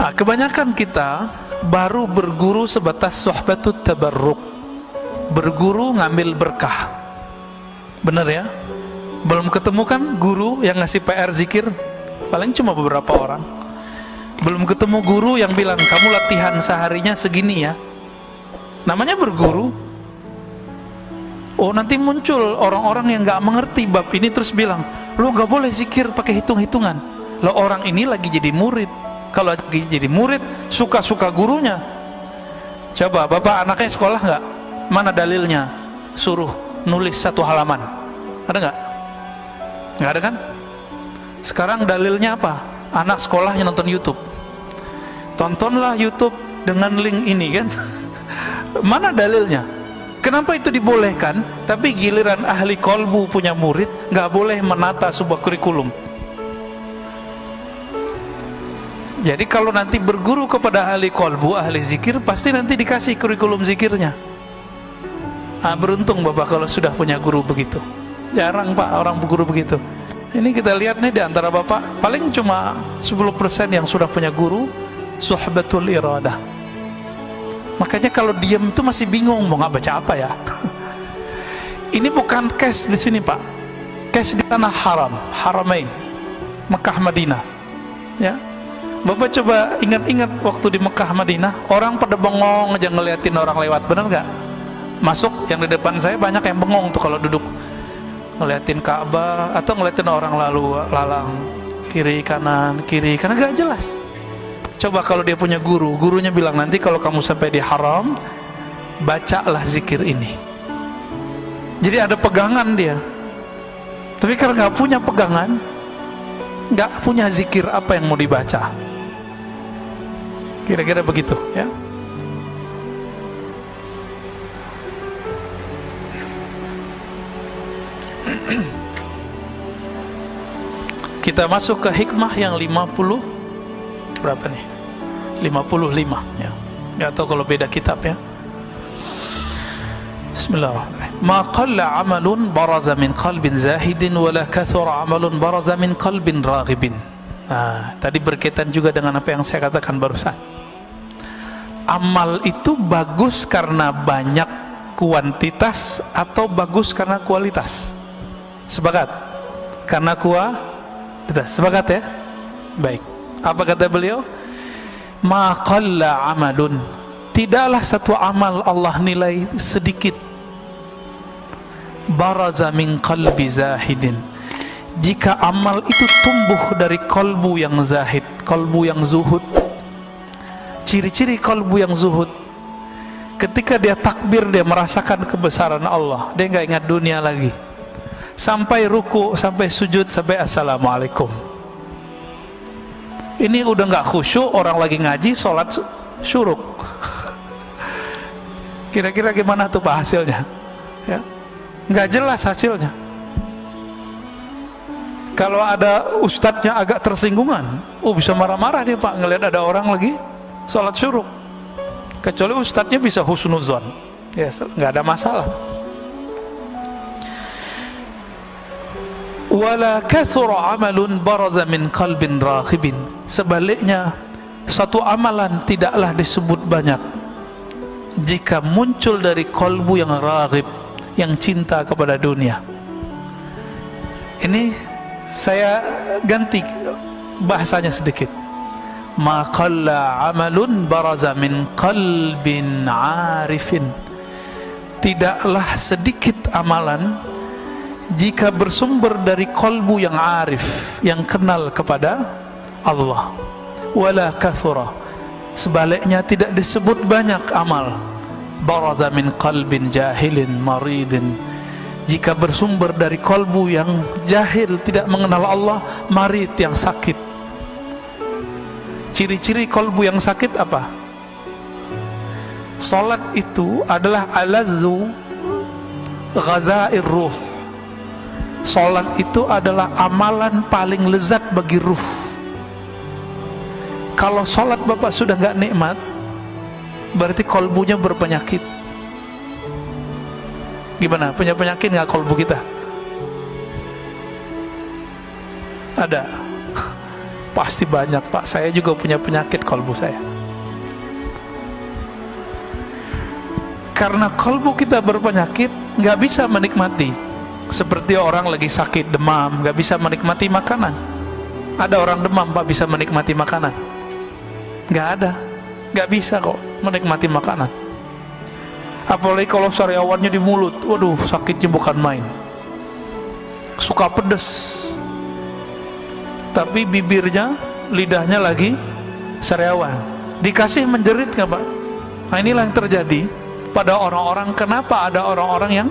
Nah, kebanyakan kita baru berguru sebatas sohbatut tabarruk, berguru ngambil berkah. Bener ya? Belum ketemu kan guru yang ngasih PR zikir? Paling cuma beberapa orang. Belum ketemu guru yang bilang, kamu latihan seharinya segini ya. Namanya berguru. Oh, nanti muncul orang-orang yang gak mengerti bab ini terus bilang, lo gak boleh zikir pakai hitung-hitungan. Lo orang ini lagi jadi murid. Kalau lagi jadi murid, suka-suka gurunya. Coba, bapak anaknya sekolah gak? Mana dalilnya? Suruh nulis 1 halaman. Ada gak? Gak ada kan? Sekarang dalilnya apa? Anak sekolah yang nonton YouTube. Tontonlah YouTube dengan link ini kan. Mana dalilnya? Kenapa itu dibolehkan? Tapi giliran ahli kolbu punya murid nggak boleh menata sebuah kurikulum. Jadi kalau nanti berguru kepada ahli kolbu, ahli zikir, pasti nanti dikasih kurikulum zikirnya. Nah, beruntung bapak kalau sudah punya guru begitu. Jarang pak orang berguru begitu. Ini kita lihat nih di antara bapak paling cuma 10% yang sudah punya guru suhbatul iradah. Makanya kalau diam itu masih bingung mau nggak baca apa ya. Ini bukan cash di sini pak, cash di tanah haram, haramain, Mekah Madinah. Ya, bapak coba ingat-ingat waktu di Mekah Madinah, orang pada bengong aja ngeliatin orang lewat, bener nggak? Masuk yang di depan saya banyak yang bengong tuh kalau duduk ngeliatin Ka'bah atau ngeliatin orang lalu lalang kiri kanan gak jelas. Coba kalau dia punya guru, gurunya bilang nanti kalau kamu sampai di haram, bacalah zikir ini. Jadi ada pegangan dia. Tapi karena nggak punya pegangan, nggak punya zikir, apa yang mau dibaca? Kira-kira begitu ya. Kita masuk ke hikmah yang 50 berapa nih? 55 ya. Enggak tahu kalau beda kitab ya. Bismillahirrahmanirrahim. Ma qalla 'amalun baraza min qalbin zahidin wa la kathura 'amalun baraza min qalbin raghibin. Nah, tadi berkaitan juga dengan apa yang saya katakan barusan. Amal itu bagus karena banyak kuantitas atau bagus karena kualitas? Sepakat? Karena kualitas. Sepakat ya? Baik. Apa kata beliau? Ma qalla amalun, tidaklah satu amal Allah nilai sedikit. Baraza min qalbi zahidin, jika amal itu tumbuh dari kolbu yang zahid, kolbu yang zuhud. Ciri-ciri kolbu yang zuhud, ketika dia takbir dia merasakan kebesaran Allah, dia nggak ingat dunia lagi. Sampai ruku, sampai sujud, sampai assalamualaikum. Ini udah nggak khusyuk, orang lagi ngaji, sholat syuruk. Kira-kira gimana tuh pak hasilnya? Ya, nggak jelas hasilnya. Kalau ada ustadznya agak tersinggungan, bisa marah-marah dia pak ngelihat ada orang lagi sholat syuruk. Kecuali ustadznya bisa husnuzon, ya nggak ada masalah. Wala kathura amalun baraza min qalbin raghibin, sebaliknya satu amalan tidaklah disebut banyak jika muncul dari kolbu yang raghib, yang cinta kepada dunia. Ini saya ganti bahasanya sedikit. Ma qalla amalun baraza min qalbin arifin, tidaklah sedikit amalan jika bersumber dari kolbu yang arif, yang kenal kepada Allah. Wala kathura, sebaliknya tidak disebut banyak amal. Baraza min qalbin jahilin maridin, jika bersumber dari kolbu yang jahil, tidak mengenal Allah, marid, yang sakit. Ciri-ciri kolbu yang sakit apa? Salat itu adalah alazzu ghazair ruh. Salat itu adalah amalan paling lezat bagi ruh. Kalau salat bapak sudah nggak nikmat, berarti kolbunya berpenyakit. Gimana? Punya penyakit nggak kolbu kita? Ada. Pasti banyak Pak, saya juga punya penyakit kolbu saya. Karena kolbu kita berpenyakit, nggak bisa menikmati. Seperti orang lagi sakit demam, nggak bisa menikmati makanan. Ada orang demam Pak bisa menikmati makanan? Nggak ada, nggak bisa kok menikmati makanan. Apalagi kalau sariawannya di mulut, waduh sakitnya bukan main. Suka pedes, tapi bibirnya, lidahnya lagi sariawan. Dikasih menjerit nggak Pak? Nah inilah yang terjadi pada orang-orang. Kenapa ada orang-orang yang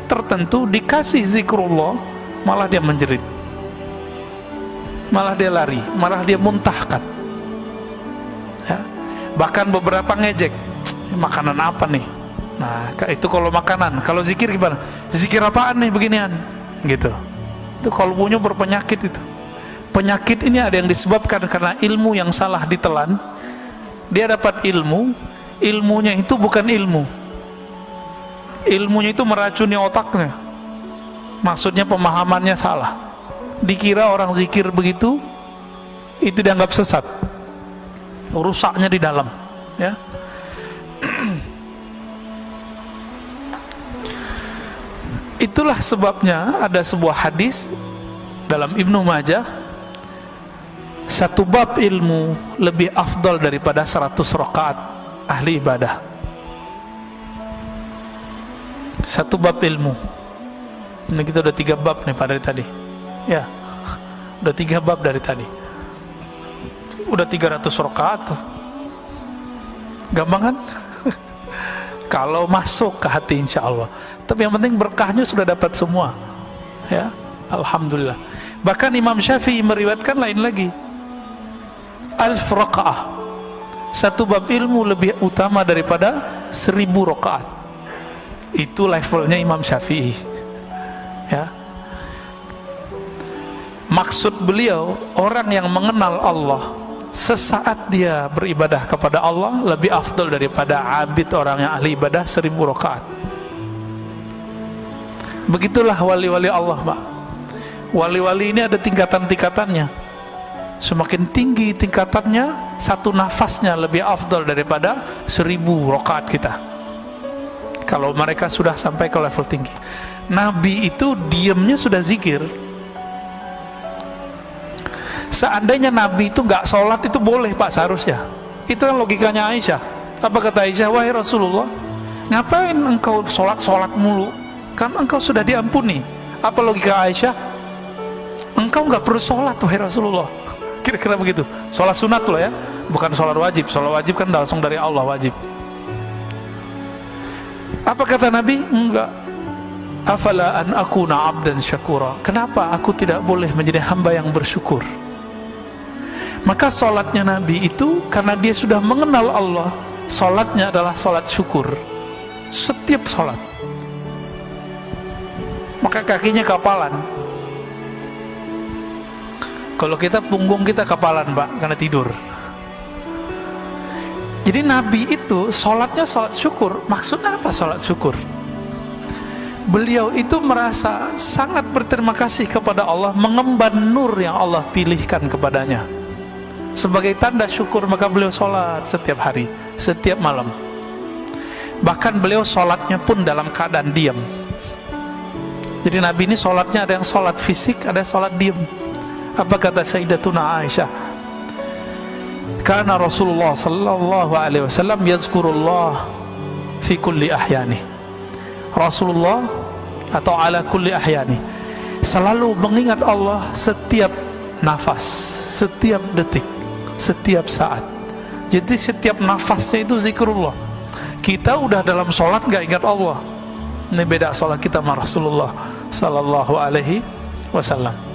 tertentu dikasih zikrullah malah dia menjerit, malah dia lari, malah dia muntahkan ya. Bahkan beberapa ngejek, makanan apa nih? Nah itu kalau makanan. Kalau zikir gimana? Zikir apaan nih beginian? Gitu. Itu kalbunya berpenyakit itu. Penyakit ini ada yang disebabkan karena ilmu yang salah ditelan. Dia dapat ilmu, ilmunya itu bukan ilmu. Ilmunya itu meracuni otaknya. Maksudnya pemahamannya salah. Dikira orang zikir begitu, itu dianggap sesat. Rusaknya di dalam, ya. Itulah sebabnya ada sebuah hadis dalam Ibnu Majah, satu bab ilmu lebih afdal daripada 100 rakaat ahli ibadah. Satu bab ilmu. Ini kita udah 3 bab nih Pak dari tadi. Ya, udah 3 bab dari tadi. Udah 300 rakaat. Gampang kan? Kalau masuk ke hati insya Allah. Tapi yang penting berkahnya sudah dapat semua. Ya, alhamdulillah. Bahkan Imam Syafi'i meriwayatkan lain lagi. 1000 rakaah. Satu bab ilmu lebih utama daripada 1000 rakaat. Itu levelnya Imam Syafi'i. Ya. Maksud beliau, orang yang mengenal Allah sesaat dia beribadah kepada Allah lebih afdal daripada abid orang yang ahli ibadah 1000 rakaat. Begitulah wali-wali Allah Pak. Wali-wali ini ada tingkatan-tingkatannya. Semakin tinggi tingkatannya, satu nafasnya lebih afdal daripada 1000 rakaat kita. Kalau mereka sudah sampai ke level tinggi. Nabi itu diamnya sudah zikir. Seandainya Nabi itu nggak sholat itu boleh Pak seharusnya. Itu kan logikanya Aisyah. Apa kata Aisyah? Wahai Rasulullah, ngapain engkau sholat mulu? Kan engkau sudah diampuni. Apa logika Aisyah? Engkau nggak perlu sholat wahai Rasulullah. Kira-kira begitu. Sholat sunat loh ya, bukan sholat wajib. Sholat wajib kan langsung dari Allah wajib. Apa kata Nabi? Enggak. Afala an akuna abdan syakura. Kenapa aku tidak boleh menjadi hamba yang bersyukur? Maka sholatnya Nabi itu karena dia sudah mengenal Allah. Sholatnya adalah sholat syukur. Setiap sholat. Maka kakinya kapalan. Kalau kita punggung kita kapalan Pak, karena tidur. Jadi Nabi itu sholatnya sholat syukur. Maksudnya apa sholat syukur? Beliau itu merasa sangat berterima kasih kepada Allah, mengemban nur yang Allah pilihkan kepadanya. Sebagai tanda syukur maka beliau sholat setiap hari, setiap malam. Bahkan beliau sholatnya pun dalam keadaan diam. Jadi Nabi ini sholatnya ada yang sholat fisik, ada yang sholat diam. Apa kata Sayyidatuna Aisyah? Karena Rasulullah sallallahu alaihi wasallam yazkurullah fi kulli ahyani. Rasulullah atau ala kulli ahyani selalu mengingat Allah setiap nafas, setiap detik, setiap saat. Jadi setiap nafasnya itu zikrullah. Kita udah dalam sholat gak ingat Allah. Ini beda sholat kita sama Rasulullah sallallahu alaihi wasallam.